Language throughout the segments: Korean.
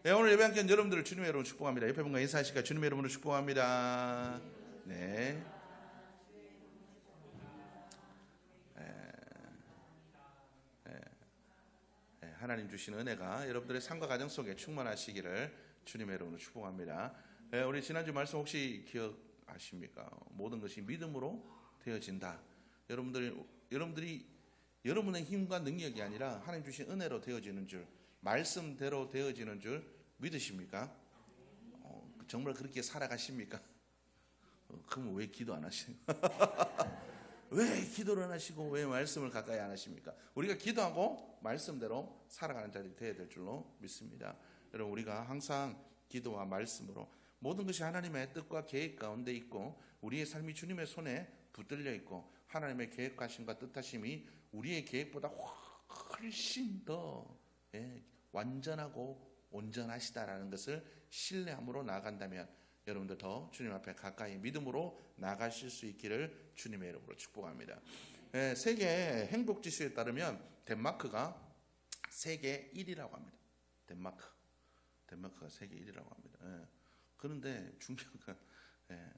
네, 오늘 예배 함께 여러분들을 주님의 이름으로 축복합니다. 옆에 분과 인사하시니까 주님의 이름으로 축복합니다. 네. 하나님 주신 은혜가 여러분들의 삶과 가정 속에 충만하시기를 주님의 이름으로 축복합니다. 우리 지난주 말씀 혹시 기억하십니까? 모든 것이 믿음으로 되어진다. 여러분들이 여러분의 힘과 능력이 아니라 하나님 주신 은혜로 되어지는 줄, 말씀대로 되어지는 줄 믿으십니까? 정말 그렇게 살아가십니까? 그럼 왜 기도 안 하십니까? 왜 기도를 안 하시고 왜 말씀을 가까이 안 하십니까? 우리가 기도하고 말씀대로 살아가는 자들이 되어야 될 줄로 믿습니다. 여러분, 우리가 항상 기도와 말씀으로 모든 것이 하나님의 뜻과 계획 가운데 있고 우리의 삶이 주님의 손에 붙들려 있고 하나님의 계획하심과 뜻하심이 우리의 계획보다 훨씬 더 완전하고 온전하시다라는 것을 신뢰함으로 나아간다면 여러분들 더 주님 앞에 가까이 믿음으로 나가실 수 있기를 주님의 이름으로 축복합니다. 세계 행복지수에 따르면 덴마크가 세계 1위라고 합니다. 덴마크가 세계 1위라고 합니다. 그런데 중요한 건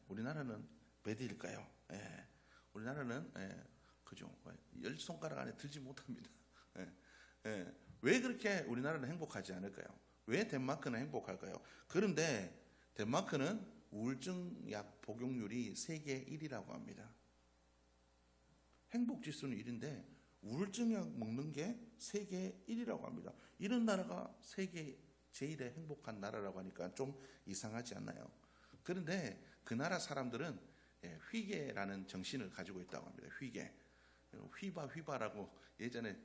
우리나라는 몇 위일까요? 우리나라는 그죠? 10손가락 안에 들지 못합니다. 왜 그렇게 우리나라는 행복하지 않을까요? 왜 덴마크는 행복할까요? 그런데 덴마크는 우울증 약 복용률이 세계 1위라고 합니다. 행복지수는 1인데 우울증 약 먹는 게 세계 1위라고 합니다. 이런 나라가 세계 제1의 행복한 나라라고 하니까 좀 이상하지 않나요? 그런데 그 나라 사람들은 휘게라는 정신을 가지고 있다고 합니다. 휘게. 휘바라고 예전에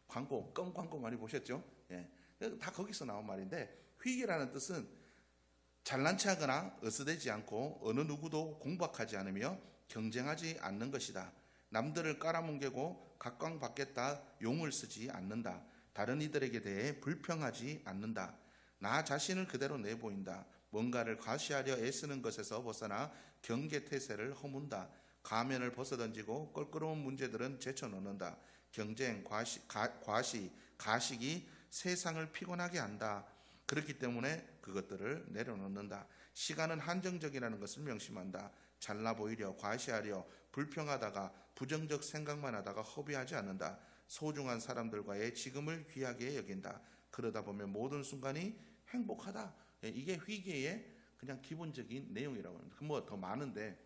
광고, 껌 광고 많이 보셨죠? 다 거기서 나온 말인데 휘게라는 뜻은 잘난 체하거나 어스대지 않고 어느 누구도 공박하지 않으며 경쟁하지 않는 것이다. 남들을 깔아뭉개고 각광받겠다 용을 쓰지 않는다. 다른 이들에게 대해 불평하지 않는다. 나 자신을 그대로 내보인다. 뭔가를 과시하려 애쓰는 것에서 벗어나 경계태세를 허문다. 가면을 벗어던지고 껄끄러운 문제들은 제쳐놓는다. 경쟁, 가식이 세상을 피곤하게 한다. 그렇기 때문에 그것들을 내려놓는다. 시간은 한정적이라는 것을 명심한다. 잘나 보이려, 과시하려, 불평하다가 부정적 생각만 하다가 허비하지 않는다. 소중한 사람들과의 지금을 귀하게 여긴다. 그러다 보면 모든 순간이 행복하다. 이게 휘게의 그냥 기본적인 내용이라고 합니다. 뭐 더 많은데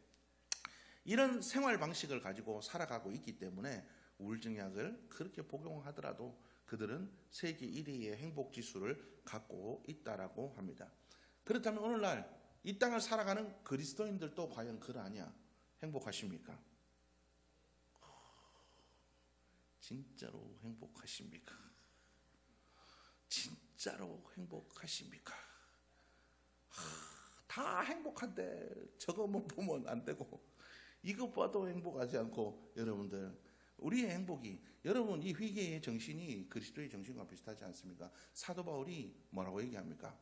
이런 생활 방식을 가지고 살아가고 있기 때문에 우울증 약을 그렇게 복용하더라도 그들은 세계 1위의 행복지수를 갖고 있다라고 합니다. 그렇다면 오늘날 이 땅을 살아가는 그리스도인들도 과연 그러하냐? 행복하십니까? 진짜로 행복하십니까? 진짜로 행복하십니까? 다 행복한데 저거만 보면 안 되고 이것 봐도 행복하지 않고 여러분들 우리의 행복이 여러분 이 휘게의 정신이 그리스도의 정신과 비슷하지 않습니까? 사도 바울이 뭐라고 얘기합니까?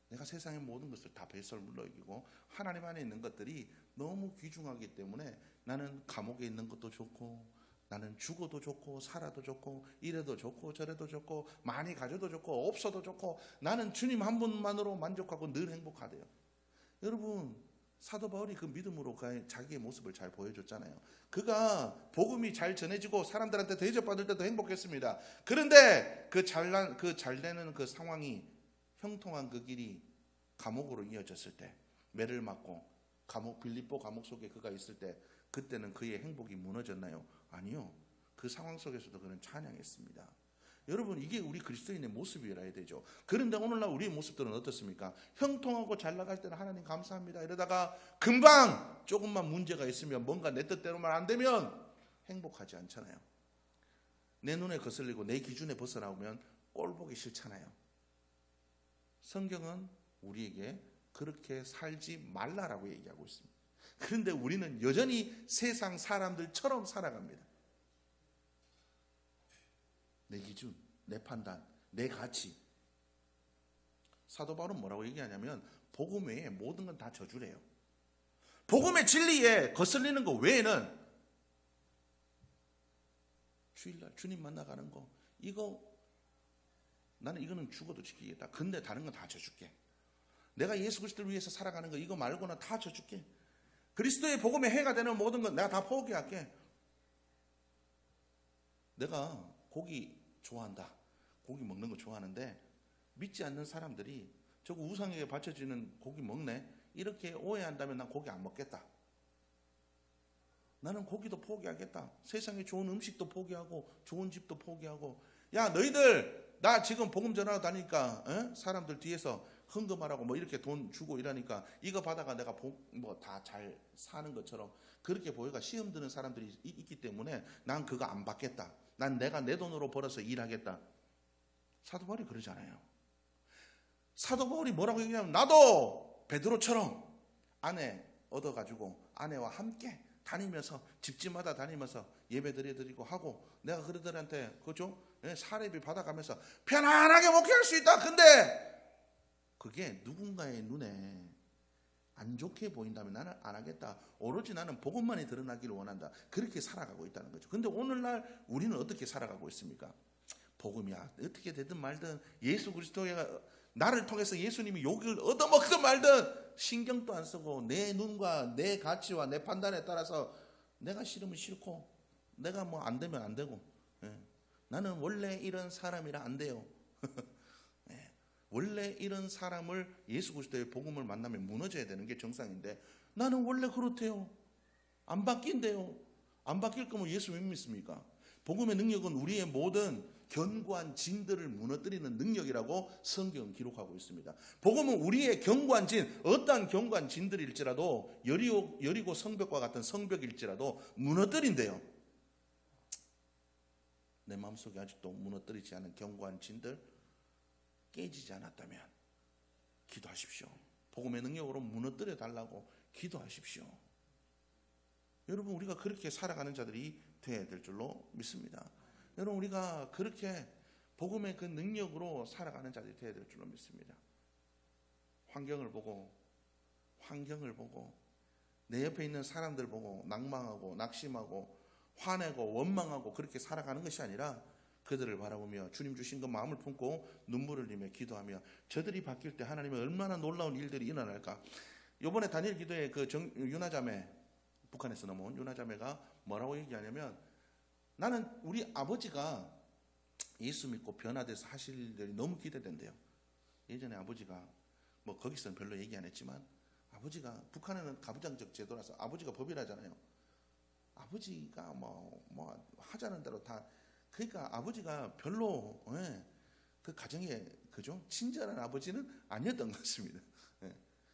내가 세상의 모든 것을 다 배설물로 여기고 하나님 안에 있는 것들이 너무 귀중하기 때문에 나는 감옥에 있는 것도 좋고 나는 죽어도 좋고 살아도 좋고 이래도 좋고 저래도 좋고 많이 가져도 좋고 없어도 좋고 나는 주님 한 분만으로 만족하고 늘 행복하대요. 여러분 사도 바울이 그 믿음으로 자기의 모습을 잘 보여줬잖아요. 그가 복음이 잘 전해지고 사람들한테 대접받을 때도 행복했습니다. 그런데 그 잘되는 그 상황이 형통한 그 길이 감옥으로 이어졌을 때 매를 맞고 빌립보 감옥 속에 그가 있을 때 그때는 그의 행복이 무너졌나요? 아니요. 그 상황 속에서도 그는 찬양했습니다. 여러분 이게 우리 그리스도인의 모습이라야 되죠. 그런데 오늘날 우리의 모습들은 어떻습니까? 형통하고 잘 나갈 때는 하나님 감사합니다 이러다가 금방 조금만 문제가 있으면 뭔가 내 뜻대로만 안 되면 행복하지 않잖아요. 내 눈에 거슬리고 내 기준에 벗어나오면 꼴 보기 싫잖아요. 성경은 우리에게 그렇게 살지 말라라고 얘기하고 있습니다. 그런데 우리는 여전히 세상 사람들처럼 살아갑니다. 내 기준, 내 판단, 내 가치. 사도 바울은 뭐라고 얘기하냐면 복음 외에 모든 건 다 저주래요. 복음의 진리에 거슬리는 거 외에는 주일날 주님 만나가는 거 이거 나는 이거는 죽어도 지키겠다. 근데 다른 건 다 져줄게. 내가 예수 그리스도를 위해서 살아가는 거 이거 말고는 다 져줄게. 그리스도의 복음에 해가 되는 모든 건 내가 다 포기할게. 내가 고기 좋아한다. 고기 먹는 거 좋아하는데 믿지 않는 사람들이 저거 우상에게 바쳐지는 고기 먹네. 이렇게 오해한다면 난 고기 안 먹겠다. 나는 고기도 포기하겠다. 세상에 좋은 음식도 포기하고 좋은 집도 포기하고. 야 너희들 나 지금 복음 전하러 다니니까 사람들 뒤에서 헌금하라고 뭐 이렇게 돈 주고 이러니까 이거 받아가 내가 뭐 다 잘 사는 것처럼 그렇게 보여가 시험 드는 사람들이 있기 때문에 난 그거 안 받겠다. 난 내가 내 돈으로 벌어서 일하겠다. 사도 바울이 그러잖아요. 사도 바울이 뭐라고 얘기하냐면 나도 베드로처럼 아내 얻어가지고 아내와 함께 다니면서 집집마다 다니면서 예배 드리고 하고 내가 그들한테 그죠? 사례비 받아가면서 편안하게 목회할 수 있다. 근데 그게 누군가의 눈에 안 좋게 보인다면 나는 안 하겠다. 오로지 나는 복음만이 드러나기를 원한다. 그렇게 살아가고 있다는 거죠. 근데 오늘날 우리는 어떻게 살아가고 있습니까? 복음이야 어떻게 되든 말든 예수 그리스도가 나를 통해서 예수님이 욕을 얻어먹든 말든 신경도 안 쓰고 내 눈과 내 가치와 내 판단에 따라서 내가 싫으면 싫고 내가 뭐 안 되면 안 되고 나는 원래 이런 사람이라 안 돼요. 원래 이런 사람을 예수 그리스도의 복음을 만나면 무너져야 되는 게 정상인데 나는 원래 그렇대요. 안 바뀐대요. 안 바뀔 거면 예수 왜 믿습니까? 복음의 능력은 우리의 모든 견고한 진들을 무너뜨리는 능력이라고 성경은 기록하고 있습니다. 복음은 우리의 견고한 진, 어떠한 견고한 진들일지라도 여리고 성벽과 같은 성벽일지라도 무너뜨린대요. 내 마음속에 아직도 무너뜨리지 않은 견고한 진들 깨지지 않았다면 기도하십시오. 복음의 능력으로 무너뜨려 달라고 기도하십시오. 여러분 우리가 그렇게 살아가는 자들이 되어야 될 줄로 믿습니다. 여러분 우리가 그렇게 복음의 그 능력으로 살아가는 자들이 되어야 될 줄로 믿습니다. 환경을 보고 내 옆에 있는 사람들 보고 낭망하고 낙심하고 화내고 원망하고 그렇게 살아가는 것이 아니라 그들을 바라보며 주님 주신 그 마음을 품고 눈물을 흘리며 기도하며 저들이 바뀔 때 하나님의 얼마나 놀라운 일들이 일어날까. 이번에 다니엘 기도에 그 유나자매 북한에서 넘어온 유나자매가 뭐라고 얘기하냐면 나는 우리 아버지가 예수 믿고 변화돼서 하실 일들이 너무 기대된대요. 예전에 아버지가 뭐 거기서는 별로 얘기 안 했지만 아버지가 북한에는 가부장적 제도라서 아버지가 법이라잖아요. 아버지가 뭐 하자는 대로 다 그러니까 아버지가 별로 그 가정에 그죠 친절한 아버지는 아니었던 것 같습니다.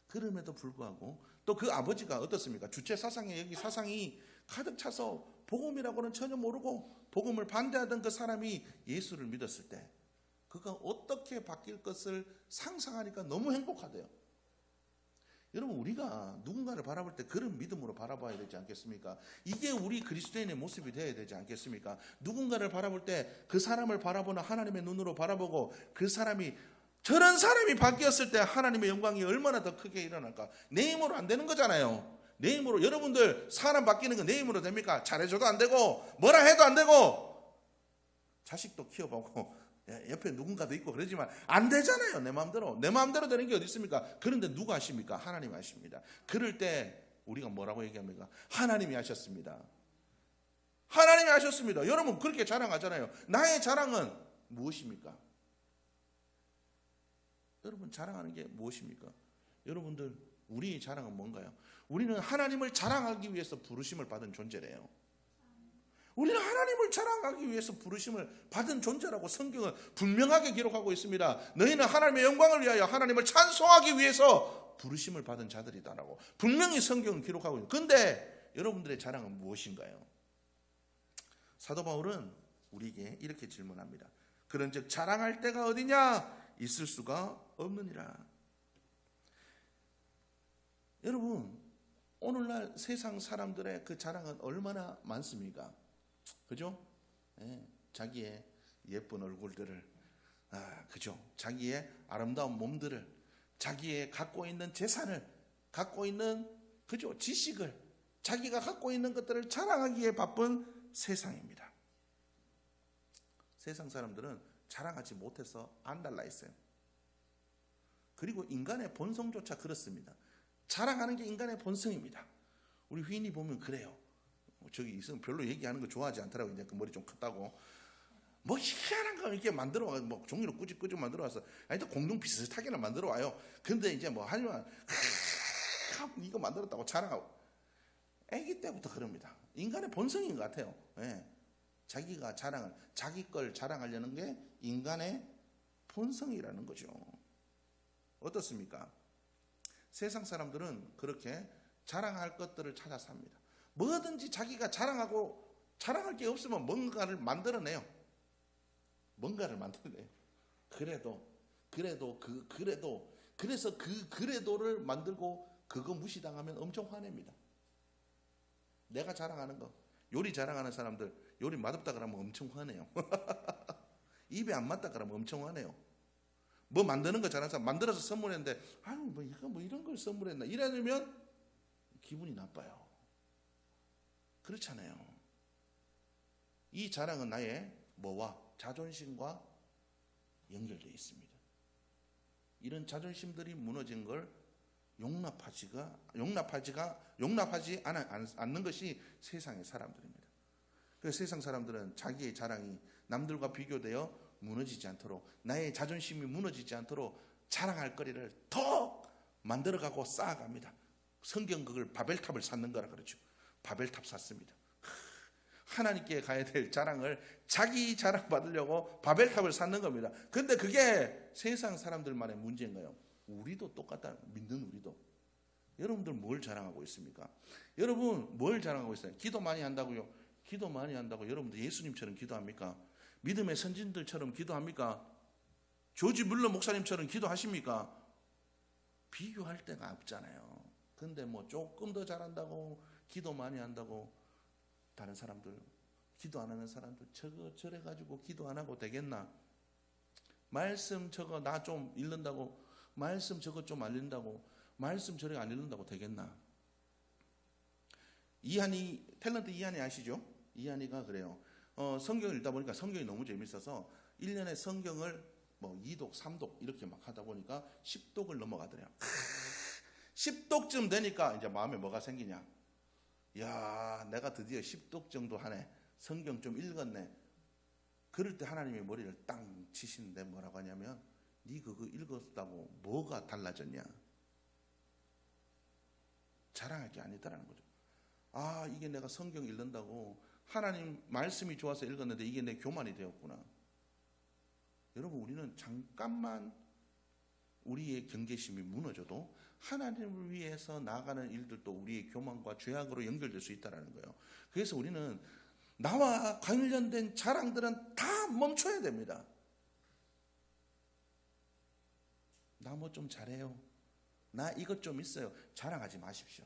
그럼에도 불구하고 또 그 아버지가 어떻습니까? 주체 사상에 여기 사상이 가득 차서 복음이라고는 전혀 모르고 복음을 반대하던 그 사람이 예수를 믿었을 때 그가 어떻게 바뀔 것을 상상하니까 너무 행복하대요. 여러분 우리가 누군가를 바라볼 때 그런 믿음으로 바라봐야 되지 않겠습니까? 이게 우리 그리스도인의 모습이 되어야 되지 않겠습니까? 누군가를 바라볼 때 그 사람을 바라보는 하나님의 눈으로 바라보고 그 사람이 저런 사람이 바뀌었을 때 하나님의 영광이 얼마나 더 크게 일어날까? 내 힘으로 안 되는 거잖아요. 내 힘으로 여러분들 사람 바뀌는 거 내 힘으로 됩니까? 잘해줘도 안 되고 뭐라 해도 안 되고 자식도 키워보고 옆에 누군가도 있고 그러지만 안 되잖아요. 내 마음대로 되는 게 어디 있습니까? 그런데 누가 하십니까? 하나님이 하십니다. 그럴 때 우리가 뭐라고 얘기합니까? 하나님이 하셨습니다. 하나님이 하셨습니다. 여러분 그렇게 자랑하잖아요. 나의 자랑은 무엇입니까? 여러분 자랑하는 게 무엇입니까? 여러분들 우리의 자랑은 뭔가요? 우리는 하나님을 자랑하기 위해서 부르심을 받은 존재래요. 우리는 하나님을 자랑하기 위해서 부르심을 받은 존재라고 성경은 분명하게 기록하고 있습니다. 너희는 하나님의 영광을 위하여 하나님을 찬송하기 위해서 부르심을 받은 자들이다라고 분명히 성경은 기록하고 있습니다. 그런데 여러분들의 자랑은 무엇인가요? 사도 바울은 우리에게 이렇게 질문합니다. 그런즉 자랑할 때가 어디냐? 있을 수가 없느니라. 여러분 오늘날 세상 사람들의 그 자랑은 얼마나 많습니까? 그죠? 자기의 예쁜 얼굴들을 그죠? 자기의 아름다운 몸들을 자기의 갖고 있는 재산을 갖고 있는 그죠? 지식을 자기가 갖고 있는 것들을 자랑하기에 바쁜 세상입니다. 세상 사람들은 자랑하지 못해서 안달나 있어요. 그리고 인간의 본성조차 그렇습니다. 자랑하는 게 인간의 본성입니다. 우리 휘인이 보면 그래요. 저기 있으면 별로 얘기하는 거 좋아하지 않더라고. 이제 그 머리 좀 컸다고. 뭐 희한한 거 이렇게 만들어 와, 뭐 종이로 꾸짖꾸짖 만들어 와서, 아니 또 공룡 비슷하게는 만들어 와요. 근데 이제 뭐 하지만 이거 만들었다고 자랑하고. 아기 때부터 그럽니다. 인간의 본성인 것 같아요. 예. 자기가 자기 걸 자랑하려는 게 인간의 본성이라는 거죠. 어떻습니까? 세상 사람들은 그렇게 자랑할 것들을 찾아 삽니다. 뭐든지 자기가 자랑할 게 없으면 뭔가를 만들어내요. 그래서 그 그래도를 만들고 그거 무시당하면 엄청 화냅니다. 내가 자랑하는 거, 요리 자랑하는 사람들, 요리 맛없다 그러면 엄청 화내요. 입에 안 맞다 그러면 엄청 화내요. 뭐 만드는 거 잘하는 사람, 만들어서 선물했는데, 아유, 뭐 이거 뭐 이런 걸 선물했나, 이러면 기분이 나빠요. 그렇잖아요. 이 자랑은 나의 뭐와 자존심과 연결되어 있습니다. 이런 자존심들이 무너진 걸 용납하지 않는 것이 세상의 사람들입니다. 그래서 세상 사람들은 자기의 자랑이 남들과 비교되어 무너지지 않도록, 나의 자존심이 무너지지 않도록 자랑할 거리를 더 만들어가고 쌓아갑니다. 성경 그걸 바벨탑을 쌓는 거라 그러죠. 바벨탑 쌓습니다. 하나님께 가야 될 자랑을 자기 자랑 받으려고 바벨탑을 쌓는 겁니다. 근데 그게 세상 사람들만의 문제인 거예요. 우리도 똑같다. 믿는 우리도. 여러분들 뭘 자랑하고 있습니까? 여러분 뭘 자랑하고 있어요? 기도 많이 한다고요? 기도 많이 한다고 여러분들 예수님처럼 기도합니까? 믿음의 선진들처럼 기도합니까? 조지 물러 목사님처럼 기도하십니까? 비교할 데가 없잖아요. 근데 뭐 조금 더 잘한다고, 기도 많이 한다고 다른 사람들, 기도 안 하는 사람들 저거 저래 가지고 기도 안 하고 되겠나? 말씀 저거 나 좀 읽는다고, 말씀 저거 좀 알린다고, 말씀 저래 안 읽는다고 되겠나? 탤런트 이한이 아시죠? 이한이가 그래요. 성경을 읽다 보니까 성경이 너무 재밌어서 1년에 성경을 뭐 2독, 3독 이렇게 막 하다 보니까 10독을 넘어가더래요. 10독쯤 되니까 이제 마음에 뭐가 생기냐? 야, 내가 드디어 10독 정도 하네. 성경 좀 읽었네. 그럴 때 하나님의 머리를 땅 치시는데 뭐라고 하냐면, 네 그거 읽었다고 뭐가 달라졌냐? 자랑할 게 아니다라는 거죠. 아, 이게 내가 성경 읽는다고 하나님 말씀이 좋아서 읽었는데 이게 내 교만이 되었구나. 여러분, 우리는 잠깐만 우리의 경계심이 무너져도 하나님을 위해서 나아가는 일들도 우리의 교만과 죄악으로 연결될 수 있다는 거예요. 그래서 우리는 나와 관련된 자랑들은 다 멈춰야 됩니다. 나 뭐 좀 잘해요. 나 이것 좀 있어요. 자랑하지 마십시오.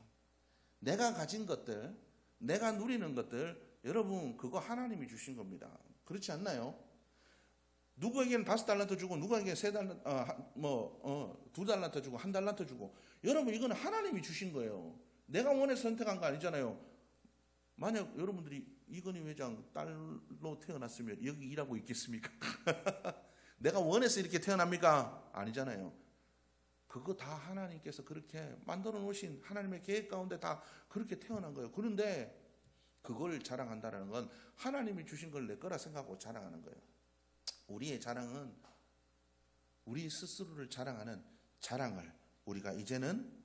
내가 가진 것들, 내가 누리는 것들, 여러분 그거 하나님이 주신 겁니다. 그렇지 않나요? 누구에게는 5달란트 주고 누구에게는 2달란트 주고 1달란트 주고, 여러분 이거는 하나님이 주신 거예요. 내가 원해서 선택한 거 아니잖아요. 만약 여러분들이 이건희 회장 딸로 태어났으면 여기 일하고 있겠습니까? 내가 원해서 이렇게 태어납니까? 아니잖아요. 그거 다 하나님께서 그렇게 만들어 놓으신 하나님의 계획 가운데 다 그렇게 태어난 거예요. 그런데 그걸 자랑한다는 건 하나님이 주신 걸 내 거라 생각하고 자랑하는 거예요. 우리의 자랑은 우리 스스로를 자랑하는 자랑을 우리가 이제는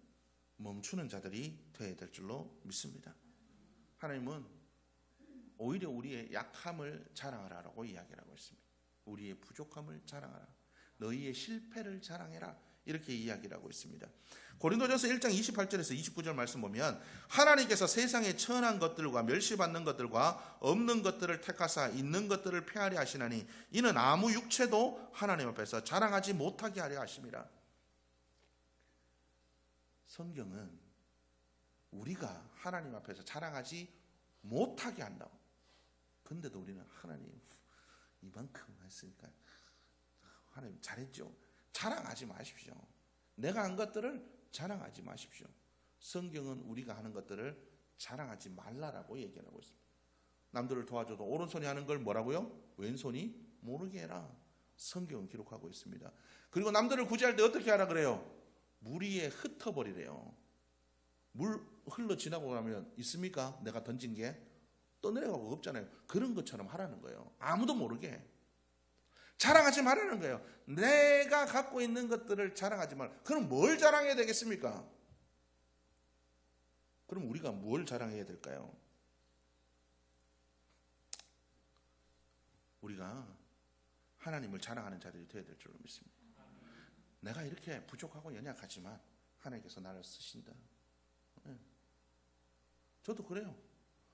멈추는 자들이 되어야 될 줄로 믿습니다. 하나님은 오히려 우리의 약함을 자랑하라고 이야기를 하고 있습니다. 우리의 부족함을 자랑하라. 너희의 실패를 자랑해라. 이렇게 이야기를 하고 있습니다. 고린도전서 1장 28절에서 29절 말씀 보면, 하나님께서 세상에 천한 것들과 멸시받는 것들과 없는 것들을 택하사 있는 것들을 폐하려 하시나니 이는 아무 육체도 하나님 앞에서 자랑하지 못하게 하려 하심이라. 성경은 우리가 하나님 앞에서 자랑하지 못하게 한다고. 근데도 우리는 하나님 이만큼 했으니까 하나님 잘했죠. 자랑하지 마십시오. 내가 한 것들을 자랑하지 마십시오. 성경은 우리가 하는 것들을 자랑하지 말라라고 얘기하고 있습니다. 남들을 도와줘도 오른손이 하는 걸 뭐라고요? 왼손이 모르게 해라. 성경은 기록하고 있습니다. 그리고 남들을 구제할 때 어떻게 하라 그래요? 물 위에 흩어버리래요. 물 흘러 지나고 나면 있습니까? 내가 던진 게 떠내려가고 없잖아요. 그런 것처럼 하라는 거예요. 아무도 모르게. 자랑하지 말라는 거예요. 내가 갖고 있는 것들을 자랑하지 말. 그럼 뭘 자랑해야 되겠습니까? 그럼 우리가 뭘 자랑해야 될까요? 우리가 하나님을 자랑하는 자들이 되어야 될 줄로 믿습니다. 내가 이렇게 부족하고 연약하지만 하나님께서 나를 쓰신다. 저도 그래요.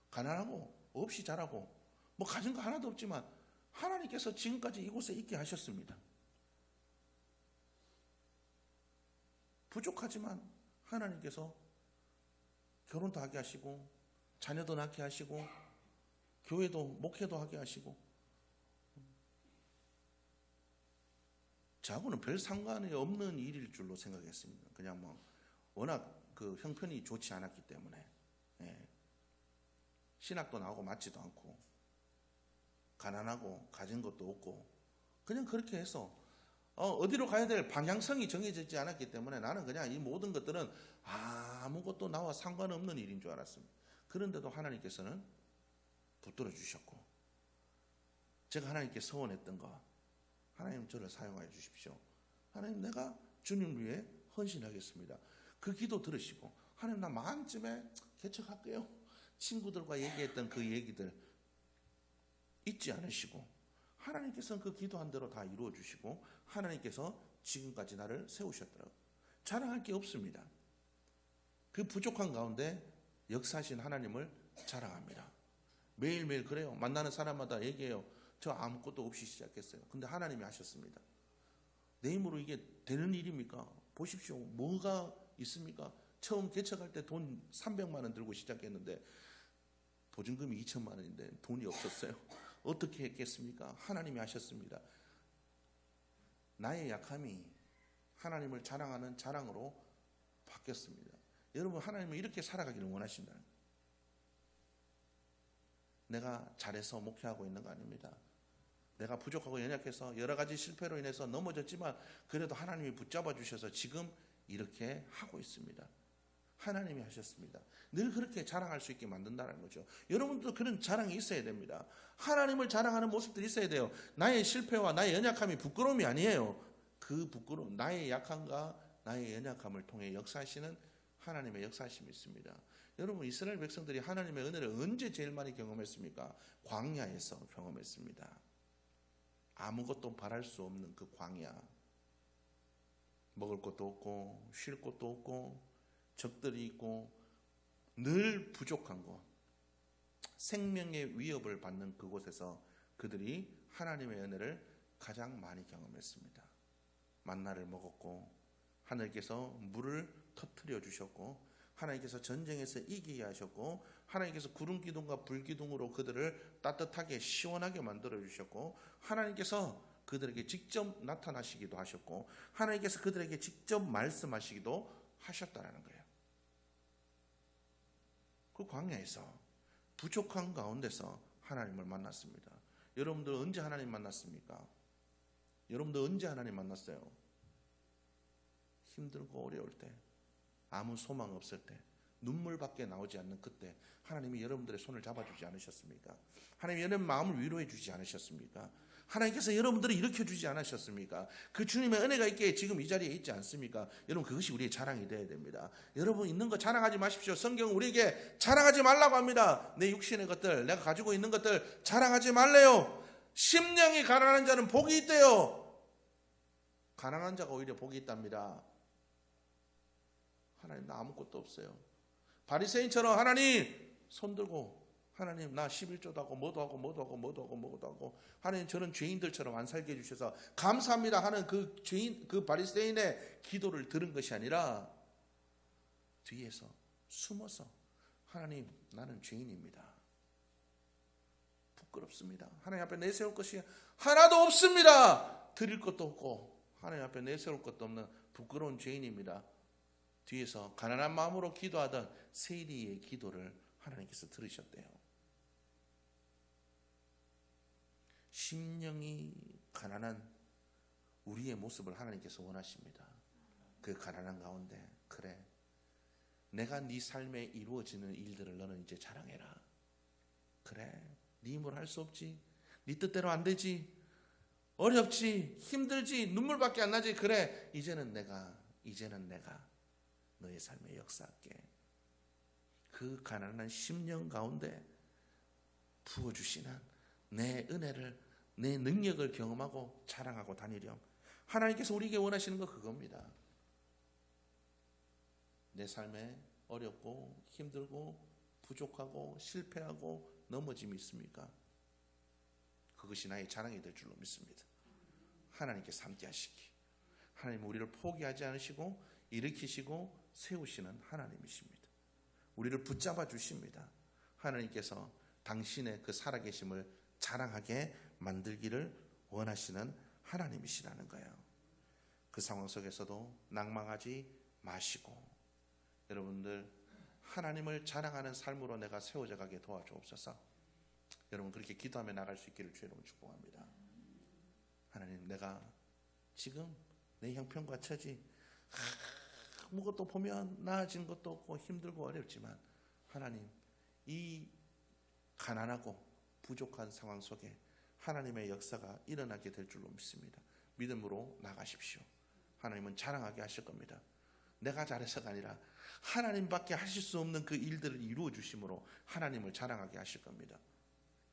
가난하고 없이 자라고 뭐 가진 거 하나도 없지만 하나님께서 지금까지 이곳에 있게 하셨습니다. 부족하지만 하나님께서 결혼도 하게 하시고 자녀도 낳게 하시고 교회도 목회도 하게 하시고 저하고는 별 상관이 없는 일일 줄로 생각했습니다. 그냥 뭐 워낙 그 형편이 좋지 않았기 때문에 신학도 나오고 맞지도 않고 가난하고 가진 것도 없고 그냥 그렇게 해서 어디로 가야 될 방향성이 정해지지 않았기 때문에 나는 그냥 이 모든 것들은 아무것도 나와 상관없는 일인 줄 알았습니다. 그런데도 하나님께서는 붙들어 주셨고 제가 하나님께 서원했던 거 하나님 저를 사용하여 주십시오. 하나님 내가 주님을 위해 헌신하겠습니다. 그 기도 들으시고 하나님 나 마음쯤에 개척할게요. 친구들과 얘기했던 그 얘기들 잊지 않으시고 하나님께서는 그 기도한 대로 다 이루어 주시고 하나님께서 지금까지 나를 세우셨더라고요. 자랑할 게 없습니다. 그 부족한 가운데 역사하신 하나님을 자랑합니다. 매일매일 그래요. 만나는 사람마다 얘기해요. 저 아무것도 없이 시작했어요. 근데 하나님이 하셨습니다. 내 힘으로 이게 되는 일입니까? 보십시오. 뭐가 있습니까? 처음 개척할 때 돈 300만 원 들고 시작했는데 보증금이 2천만 원인데 돈이 없었어요. 어떻게 했겠습니까? 하나님이 하셨습니다. 나의 약함이 하나님을 자랑하는 자랑으로 바뀌었습니다. 여러분 하나님은 이렇게 살아가기를 원하신다. 내가 잘해서 목회하고 있는 거 아닙니다. 내가 부족하고 연약해서 여러 가지 실패로 인해서 넘어졌지만 그래도 하나님이 붙잡아 주셔서 지금 이렇게 하고 있습니다. 하나님이 하셨습니다. 늘 그렇게 자랑할 수 있게 만든다는 거죠. 여러분도 그런 자랑이 있어야 됩니다. 하나님을 자랑하는 모습들이 있어야 돼요. 나의 실패와 나의 연약함이 부끄러움이 아니에요. 그 부끄러움, 나의 약함과 나의 연약함을 통해 역사하시는 하나님의 역사하심이 있습니다. 여러분 이스라엘 백성들이 하나님의 은혜를 언제 제일 많이 경험했습니까? 광야에서 경험했습니다. 아무것도 바랄 수 없는 그 광야. 먹을 것도 없고 쉴 곳도 없고 적들이 있고 늘 부족한 곳, 생명의 위협을 받는 그곳에서 그들이 하나님의 은혜를 가장 많이 경험했습니다. 만나를 먹었고 하나님께서 물을 터뜨려 주셨고 하나님께서 전쟁에서 이기게 하셨고 하나님께서 구름 기둥과 불 기둥으로 그들을 따뜻하게 시원하게 만들어 주셨고 하나님께서 그들에게 직접 나타나시기도 하셨고 하나님께서 그들에게 직접 말씀하시기도 하셨다라는 거예요. 그 광야에서 부족한 가운데서 하나님을 만났습니다. 여러분들 언제 하나님 만났습니까? 여러분들 언제 하나님 만났어요? 힘들고 어려울 때, 아무 소망 없을 때, 눈물밖에 나오지 않는 그때 하나님이 여러분들의 손을 잡아주지 않으셨습니까? 하나님이 여러분 마음을 위로해 주지 않으셨습니까? 하나님께서 여러분들을 일으켜주지 않으셨습니까? 그 주님의 은혜가 있기에 지금 이 자리에 있지 않습니까? 여러분 그것이 우리의 자랑이 되어야 됩니다. 여러분 있는 거 자랑하지 마십시오. 성경은 우리에게 자랑하지 말라고 합니다. 내 육신의 것들, 내가 가지고 있는 것들 자랑하지 말래요. 심령이 가난한 자는 복이 있대요. 가난한 자가 오히려 복이 있답니다. 하나님 나 아무것도 없어요. 바리새인처럼 하나님 손들고 하나님 나 11조도 하고 뭐도 하고 하나님 저는 죄인들처럼 안 살게 해주셔서 감사합니다 하는 그 죄인 그 바리새인의 기도를 들은 것이 아니라 뒤에서 숨어서 하나님 나는 죄인입니다. 부끄럽습니다. 하나님 앞에 내세울 것이 하나도 없습니다. 드릴 것도 없고 하나님 앞에 내세울 것도 없는 부끄러운 죄인입니다. 뒤에서 가난한 마음으로 기도하던 세리의 기도를 하나님께서 들으셨대요. 심령이 가난한 우리의 모습을 하나님께서 원하십니다. 그 가난한 가운데 그래, 내가 네 삶에 이루어지는 일들을 너는 이제 자랑해라. 그래, 네 힘으로 할 수 없지, 네 뜻대로 안 되지, 어렵지, 힘들지, 눈물밖에 안 나지. 그래, 이제는 내가 너의 삶에 역사할게. 그 가난한 10년 가운데 부어주시는 내 은혜를, 내 능력을 경험하고 자랑하고 다니렴. 하나님께서 우리에게 원하시는 거 그겁니다. 내 삶에 어렵고 힘들고 부족하고 실패하고 넘어짐이 있습니까? 그것이 나의 자랑이 될 줄로 믿습니다. 하나님께서 함께 하시기, 하나님 우리를 포기하지 않으시고 일으키시고 세우시는 하나님이십니다. 우리를 붙잡아 주십니다. 하나님께서 당신의 그 살아계심을 자랑하게 만들기를 원하시는 하나님이시라는 거예요. 그 상황 속에서도 낭망하지 마시고, 여러분들 하나님을 자랑하는 삶으로 내가 세워져 가게 도와주옵소서. 여러분 그렇게 기도하며 나갈 수 있기를 주의 이름으로 축복합니다. 하나님, 내가 지금 내 형편과 처지 아무것도 보면 나아진 것도 없고 힘들고 어렵지만, 하나님 이 가난하고 부족한 상황 속에 하나님의 역사가 일어나게 될 줄로 믿습니다. 믿음으로 나가십시오. 하나님은 자랑하게 하실 겁니다. 내가 잘해서가 아니라 하나님밖에 하실 수 없는 그 일들을 이루어 주심으로 하나님을 자랑하게 하실 겁니다.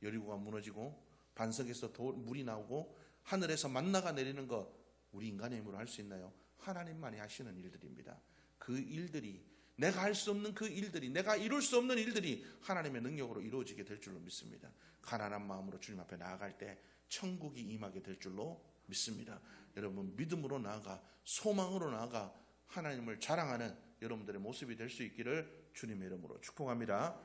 여리고가 무너지고 반석에서 물이 나오고 하늘에서 만나가 내리는 거 우리 인간의 힘으로 할 수 있나요? 하나님만이 하시는 일들입니다. 그 일들이, 내가 할 수 없는 그 일들이, 내가 이룰 수 없는 일들이 하나님의 능력으로 이루어지게 될 줄로 믿습니다. 가난한 마음으로 주님 앞에 나아갈 때 천국이 임하게 될 줄로 믿습니다. 여러분 믿음으로 나아가, 소망으로 나아가 하나님을 자랑하는 여러분들의 모습이 될 수 있기를 주님의 이름으로 축복합니다.